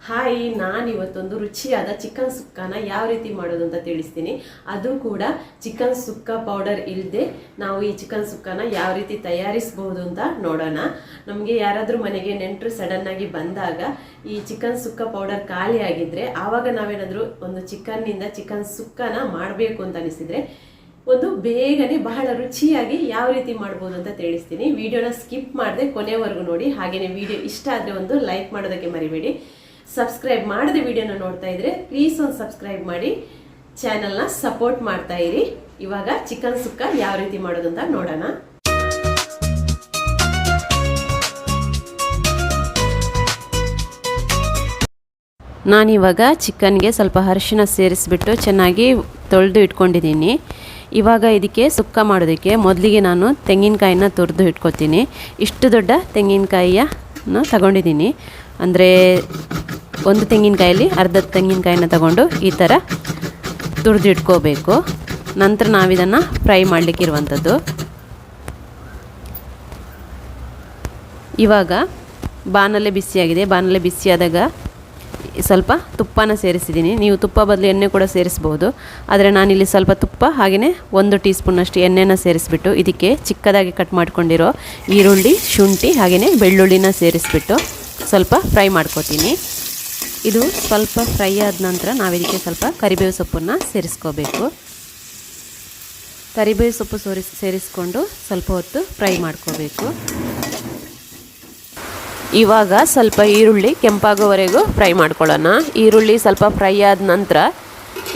Hi, ನಾನು ಇವತ್ತೊಂದು ರುಚಿಯಾದ ಚಿಕನ್ ಸುಕ್ಕನ ಯಾವ ರೀತಿ ಮಾಡೋದು ಅಂತ ತಿಳಿಸ್ತೀನಿ. ಅದು ಕೂಡ ಚಿಕನ್ ಸುಕ್ಕ ಪೌಡರ್ ಇಲ್ಲದೆ ನಾವು ಈ ಚಿಕನ್ ಸುಕ್ಕನ ಯಾವ ರೀತಿ ತಯಾರಿಸಬಹುದು ಅಂತ ನೋಡೋಣ. ನಮಗೆ ಯಾರಾದರೂ ಮನೆಗೆ ನೆಂಟರು ಸಡನ್ ಆಗಿ ಬಂದಾಗ ಈ ಚಿಕನ್ ಸುಕ್ಕ ಪೌಡರ್ ಖಾಲಿ ಆಗಿದ್ರೆ ಆವಾಗ ನಾವೇನಾದರೂ ಒಂದು ಚಿಕನ್ನಿಂದ ಚಿಕನ್ ಸುಕ್ಕನ ಮಾಡಬೇಕು ಅಂತ ಅನಿಸಿದ್ರೆ ಒಂದು ಬೇಗನೆ ಬಹಳ ರುಚಿಯಾಗಿ ಯಾವ ರೀತಿ ಮಾಡ್ಬೋದು ಅಂತ ತಿಳಿಸ್ತೀನಿ. ವಿಡಿಯೋನ ಸ್ಕಿಪ್ ಮಾಡದೆ ಕೊನೆವರೆಗೂ ನೋಡಿ. ಹಾಗೆಯೇ ವಿಡಿಯೋ ಇಷ್ಟ ಆದರೆ ಒಂದು ಲೈಕ್ ಮಾಡೋದಕ್ಕೆ ಮರಿಬೇಡಿ. ಸಬ್ಸ್ಕ್ರೈಬ್ ಮಾಡದೆ ವಿಡಿಯೋನ ನೋಡ್ತಾ ಇದ್ರೆ ಪ್ಲೀಸ್ ಒಂದು ಸಬ್ಸ್ಕ್ರೈಬ್ ಮಾಡಿ ಚಾನೆಲ್ನ ಸಪೋರ್ಟ್ ಮಾಡ್ತಾ ಇರಿ. ಇವಾಗ ಚಿಕನ್ ಸುಕ್ಕ ಯಾವ ರೀತಿ ಮಾಡೋದು ಅಂತ ನೋಡೋಣ. ನಾನಿವಾಗ ಚಿಕನ್ಗೆ ಸ್ವಲ್ಪ ಅರಿಶಿನ ಸೇರಿಸ್ಬಿಟ್ಟು ಚೆನ್ನಾಗಿ ತೊಳೆದು ಇಟ್ಕೊಂಡಿದ್ದೀನಿ. ಇವಾಗ ಇದಕ್ಕೆ ಸುಕ್ಕ ಮಾಡೋದಕ್ಕೆ ಮೊದಲಿಗೆ ನಾನು ತೆಂಗಿನಕಾಯಿನ ತುರಿದು ಇಟ್ಕೊತೀನಿ. ಇಷ್ಟು ದೊಡ್ಡ ತೆಂಗಿನಕಾಯಿಯನ್ನು ತಗೊಂಡಿದ್ದೀನಿ. ಅಂದರೆ ಒಂದು ತೆಂಗಿನಕಾಯಲ್ಲಿ ಅರ್ಧ ತೆಂಗಿನಕಾಯಿನ ತಗೊಂಡು ಈ ಥರ ತುರಿದು ಇಟ್ಕೋಬೇಕು. ನಂತರ ನಾವಿದನ್ನು ಫ್ರೈ ಮಾಡಲಿಕ್ಕಿರುವಂಥದ್ದು. ಇವಾಗ ಬಾಣಲೆ ಬಿಸಿಯಾಗಿದೆ. ಬಾಣಲೆ ಬಿಸಿಯಾದಾಗ ಸ್ವಲ್ಪ ತುಪ್ಪನ ಸೇರಿಸಿದ್ದೀನಿ. ನೀವು ತುಪ್ಪ ಬದಲು ಎಣ್ಣೆ ಕೂಡ ಸೇರಿಸ್ಬೋದು. ಆದರೆ ನಾನಿಲ್ಲಿ ಸ್ವಲ್ಪ ತುಪ್ಪ ಹಾಗೆಯೇ 1 ಟೀ ಸ್ಪೂನಷ್ಟು ಎಣ್ಣೆನ ಸೇರಿಸ್ಬಿಟ್ಟು ಇದಕ್ಕೆ ಚಿಕ್ಕದಾಗಿ ಕಟ್ ಮಾಡ್ಕೊಂಡಿರೋ ಈರುಳ್ಳಿ, ಶುಂಠಿ ಹಾಗೆಯೇ ಬೆಳ್ಳುಳ್ಳಿನ ಸೇರಿಸ್ಬಿಟ್ಟು ಸ್ವಲ್ಪ ಫ್ರೈ ಮಾಡ್ಕೋತೀನಿ. ಇದು ಸ್ವಲ್ಪ ಫ್ರೈ ಆದ ನಂತರ ನಾವಿದಕ್ಕೆ ಸ್ವಲ್ಪ ಕರಿಬೇವು ಸೊಪ್ಪನ್ನು ಸೇರಿಸ್ಕೋಬೇಕು. ಕರಿಬೇವು ಸೊಪ್ಪು ಸೇರಿಸ್ಕೊಂಡು ಸ್ವಲ್ಪ ಹೊತ್ತು ಫ್ರೈ ಮಾಡ್ಕೋಬೇಕು. ಇವಾಗ ಸ್ವಲ್ಪ ಈರುಳ್ಳಿ ಕೆಂಪಾಗೋವರೆಗೂ ಫ್ರೈ ಮಾಡ್ಕೊಳ್ಳೋಣ. ಈರುಳ್ಳಿ ಸ್ವಲ್ಪ ಫ್ರೈ ಆದ ನಂತರ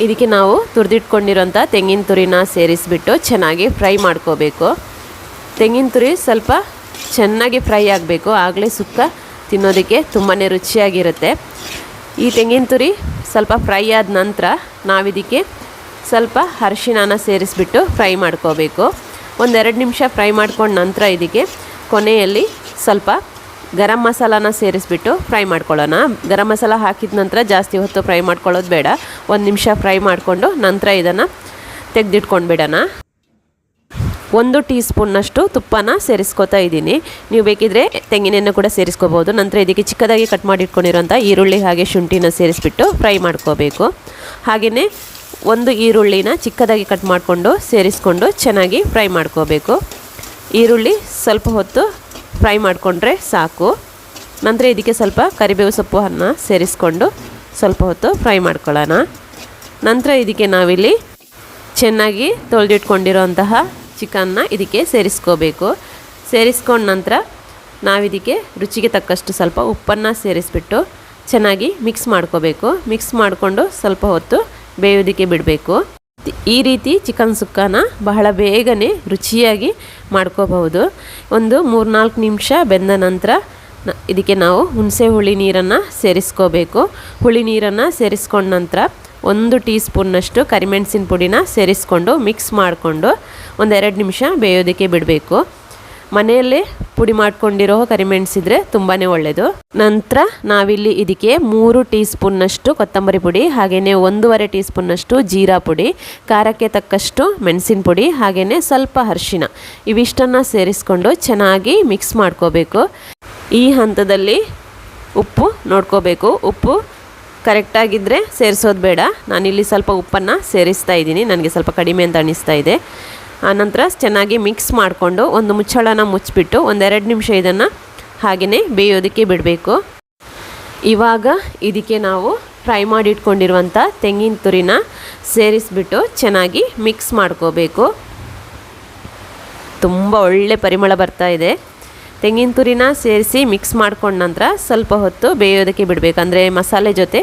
ಇದಕ್ಕೆ ನಾವು ತುರಿದಿಟ್ಕೊಂಡಿರೋಂಥ ತೆಂಗಿನ ತುರಿನ ಸೇರಿಸ್ಬಿಟ್ಟು ಚೆನ್ನಾಗಿ ಫ್ರೈ ಮಾಡ್ಕೋಬೇಕು. ತೆಂಗಿನ ತುರಿ ಸ್ವಲ್ಪ ಚೆನ್ನಾಗಿ ಫ್ರೈ ಆಗಬೇಕು. ಆಗಲೇ ಸುಕ್ಕ ತಿನ್ನೋದಕ್ಕೆ ತುಂಬಾ ರುಚಿಯಾಗಿರುತ್ತೆ. ಈ ತೆಂಗಿನ ತುರಿ ಸ್ವಲ್ಪ ಫ್ರೈ ಆದ ನಂತರ ನಾವಿದಕ್ಕೆ ಸ್ವಲ್ಪ ಅರಿಶಿನ ಸೇರಿಸ್ಬಿಟ್ಟು ಫ್ರೈ ಮಾಡ್ಕೋಬೇಕು. 1-2 ನಿಮಿಷ ಫ್ರೈ ಮಾಡ್ಕೊಂಡ ನಂತರ ಇದಕ್ಕೆ ಕೊನೆಯಲ್ಲಿ ಸ್ವಲ್ಪ ಗರಂ ಮಸಾಲಾನ ಸೇರಿಸ್ಬಿಟ್ಟು ಫ್ರೈ ಮಾಡ್ಕೊಳ್ಳೋಣ. ಗರಂ ಮಸಾಲ ಹಾಕಿದ ನಂತರ ಜಾಸ್ತಿ ಹೊತ್ತು ಫ್ರೈ ಮಾಡ್ಕೊಳ್ಳೋದು ಬೇಡ. 1 ನಿಮಿಷ ಫ್ರೈ ಮಾಡಿಕೊಂಡು ನಂತರ ಇದನ್ನು ತೆಗೆದಿಟ್ಕೊಂಡ್ಬಿಡೋಣ. 1 ಟೀ ಸ್ಪೂನ್ನಷ್ಟು ತುಪ್ಪನ ಸೇರಿಸ್ಕೊತಾ ಇದ್ದೀನಿ. ನೀವು ಬೇಕಿದ್ರೆ ತೆಂಗಿನೆಣ್ಣೆ ಕೂಡ ಸೇರಿಸ್ಕೋಬೋದು. ನಂತರ ಇದಕ್ಕೆ ಚಿಕ್ಕದಾಗಿ ಕಟ್ ಮಾಡಿಟ್ಕೊಂಡಿರೋಂಥ ಈರುಳ್ಳಿ ಹಾಗೆ ಶುಂಠಿನ ಸೇರಿಸ್ಬಿಟ್ಟು ಫ್ರೈ ಮಾಡ್ಕೋಬೇಕು. ಹಾಗೆಯೇ 1 ಈರುಳ್ಳಿನ ಚಿಕ್ಕದಾಗಿ ಕಟ್ ಮಾಡಿಕೊಂಡು ಸೇರಿಸ್ಕೊಂಡು ಚೆನ್ನಾಗಿ ಫ್ರೈ ಮಾಡ್ಕೋಬೇಕು. ಈರುಳ್ಳಿ ಸ್ವಲ್ಪ ಹೊತ್ತು ಫ್ರೈ ಮಾಡಿಕೊಂಡ್ರೆ ಸಾಕು. ನಂತರ ಇದಕ್ಕೆ ಸ್ವಲ್ಪ ಕರಿಬೇವು ಸೊಪ್ಪನ್ನು ಸೇರಿಸ್ಕೊಂಡು ಸ್ವಲ್ಪ ಹೊತ್ತು ಫ್ರೈ ಮಾಡ್ಕೊಳ್ಳೋಣ. ನಂತರ ಇದಕ್ಕೆ ನಾವಿಲ್ಲಿ ಚೆನ್ನಾಗಿ ತೊಳೆದಿಟ್ಕೊಂಡಿರೋಂತಹ ಚಿಕನ್ನ ಇದಕ್ಕೆ ಸೇರಿಸ್ಕೋಬೇಕು. ಸೇರಿಸ್ಕೊಂಡ ನಂತರ ನಾವಿದಕ್ಕೆ ರುಚಿಗೆ ತಕ್ಕಷ್ಟು ಸ್ವಲ್ಪ ಉಪ್ಪನ್ನು ಸೇರಿಸ್ಬಿಟ್ಟು ಚೆನ್ನಾಗಿ ಮಿಕ್ಸ್ ಮಾಡ್ಕೋಬೇಕು. ಮಿಕ್ಸ್ ಮಾಡಿಕೊಂಡು ಸ್ವಲ್ಪ ಹೊತ್ತು ಬೇಯೋದಕ್ಕೆ ಬಿಡಬೇಕು. ಈ ರೀತಿ ಚಿಕನ್ ಸುಕ್ಕನ ಬಹಳ ಬೇಗನೆ ರುಚಿಯಾಗಿ ಮಾಡ್ಕೋಬಹುದು. ಒಂದು 3-4 ನಿಮಿಷ ಬೆಂದ ನಂತರ ಇದಕ್ಕೆ ನಾವು ಹುಣಸೆ ಹುಳಿ ನೀರನ್ನು ಸೇರಿಸ್ಕೋಬೇಕು. ಹುಳಿ ನೀರನ್ನು ಸೇರಿಸ್ಕೊಂಡ ನಂತರ 1 ಟೀ ಸ್ಪೂನ್ನಷ್ಟು ಕರಿಮೆಣಸಿನ ಪುಡಿನ ಸೇರಿಸ್ಕೊಂಡು ಮಿಕ್ಸ್ ಮಾಡಿಕೊಂಡು 1-2 ನಿಮಿಷ ಬೇಯೋದಕ್ಕೆ ಬಿಡಬೇಕು. ಮನೆಯಲ್ಲೇ ಪುಡಿ ಮಾಡ್ಕೊಂಡಿರೋ ಕರಿಮೆಣಸಿದ್ರೆ ತುಂಬಾ ಒಳ್ಳೆಯದು. ನಂತರ ನಾವಿಲ್ಲಿ ಇದಕ್ಕೆ 3 ಟೀ ಸ್ಪೂನ್ನಷ್ಟು ಕೊತ್ತಂಬರಿ ಪುಡಿ ಹಾಗೆಯೇ 1.5 ಟೀ ಸ್ಪೂನ್ನಷ್ಟು ಜೀರಾ ಪುಡಿ, ಖಾರಕ್ಕೆ ತಕ್ಕಷ್ಟು ಮೆಣಸಿನ ಪುಡಿ ಹಾಗೆಯೇ ಸ್ವಲ್ಪ ಅರಿಶಿನ ಇವಿಷ್ಟನ್ನು ಸೇರಿಸ್ಕೊಂಡು ಚೆನ್ನಾಗಿ ಮಿಕ್ಸ್ ಮಾಡ್ಕೋಬೇಕು. ಈ ಹಂತದಲ್ಲಿ ಉಪ್ಪು ನೋಡ್ಕೋಬೇಕು. ಉಪ್ಪು ಕರೆಕ್ಟಾಗಿದ್ದರೆ ಸೇರಿಸೋದು ಬೇಡ. ನಾನಿಲ್ಲಿ ಸ್ವಲ್ಪ ಉಪ್ಪನ್ನು ಸೇರಿಸ್ತಾ ಇದ್ದೀನಿ. ನನಗೆ ಸ್ವಲ್ಪ ಕಡಿಮೆ ಅಂತ ಅನ್ನಿಸ್ತಾ ಇದೆ. ಆನಂತರ ಚೆನ್ನಾಗಿ ಮಿಕ್ಸ್ ಮಾಡಿಕೊಂಡು ಒಂದು ಮುಚ್ಚಳನ ಮುಚ್ಚಿಬಿಟ್ಟು 1-2 ನಿಮಿಷ ಇದನ್ನು ಹಾಗೆಯೇ ಬೇಯೋದಕ್ಕೆ ಬಿಡಬೇಕು. ಇವಾಗ ಇದಕ್ಕೆ ನಾವು ಫ್ರೈ ಮಾಡಿಟ್ಕೊಂಡಿರುವಂಥ ತೆಂಗಿನ ತುರಿನ ಸೇರಿಸ್ಬಿಟ್ಟು ಚೆನ್ನಾಗಿ ಮಿಕ್ಸ್ ಮಾಡ್ಕೋಬೇಕು. ತುಂಬ ಒಳ್ಳೆ ಪರಿಮಳ ಬರ್ತಾ ಇದೆ. ತೆಂಗಿನ ತುರಿನ ಸೇರಿಸಿ ಮಿಕ್ಸ್ ಮಾಡ್ಕೊಂಡ ನಂತರ ಸ್ವಲ್ಪ ಹೊತ್ತು ಬೇಯೋದಕ್ಕೆ ಬಿಡಬೇಕು. ಅಂದರೆ ಮಸಾಲೆ ಜೊತೆ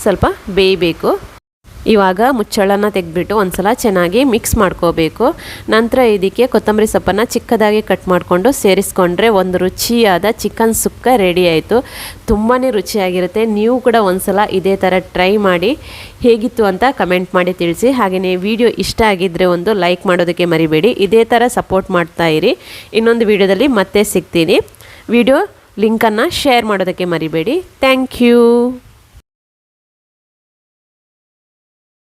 ಸ್ವಲ್ಪ ಬೇಯಬೇಕು. ಇವಾಗ ಮುಚ್ಚಳನ ತೆಗೆದ್ಬಿಟ್ಟು ಒಂದ್ಸಲ ಚೆನ್ನಾಗಿ ಮಿಕ್ಸ್ ಮಾಡ್ಕೋಬೇಕು. ನಂತರ ಇದಕ್ಕೆ ಕೊತ್ತಂಬರಿ ಸೊಪ್ಪನ್ನು ಚಿಕ್ಕದಾಗಿ ಕಟ್ ಮಾಡಿಕೊಂಡು ಸೇರಿಸ್ಕೊಂಡ್ರೆ ಒಂದು ರುಚಿಯಾದ ಚಿಕನ್ ಸುಕ್ಕ ರೆಡಿ ಆಯಿತು. ತುಂಬಾ ರುಚಿಯಾಗಿರುತ್ತೆ. ನೀವು ಕೂಡ ಒಂದ್ಸಲ ಇದೇ ಥರ ಟ್ರೈ ಮಾಡಿ ಹೇಗಿತ್ತು ಅಂತ ಕಮೆಂಟ್ ಮಾಡಿ ತಿಳಿಸಿ. ಹಾಗೆಯೇ ವಿಡಿಯೋ ಇಷ್ಟ ಆಗಿದ್ದರೆ ಒಂದು ಲೈಕ್ ಮಾಡೋದಕ್ಕೆ ಮರಿಬೇಡಿ. ಇದೇ ಥರ ಸಪೋರ್ಟ್ ಮಾಡ್ತಾ ಇರಿ. ಇನ್ನೊಂದು ವಿಡಿಯೋದಲ್ಲಿ ಮತ್ತೆ ಸಿಗ್ತೀನಿ. ವಿಡಿಯೋ ಲಿಂಕನ್ನು ಶೇರ್ ಮಾಡೋದಕ್ಕೆ ಮರಿಬೇಡಿ. Thank you.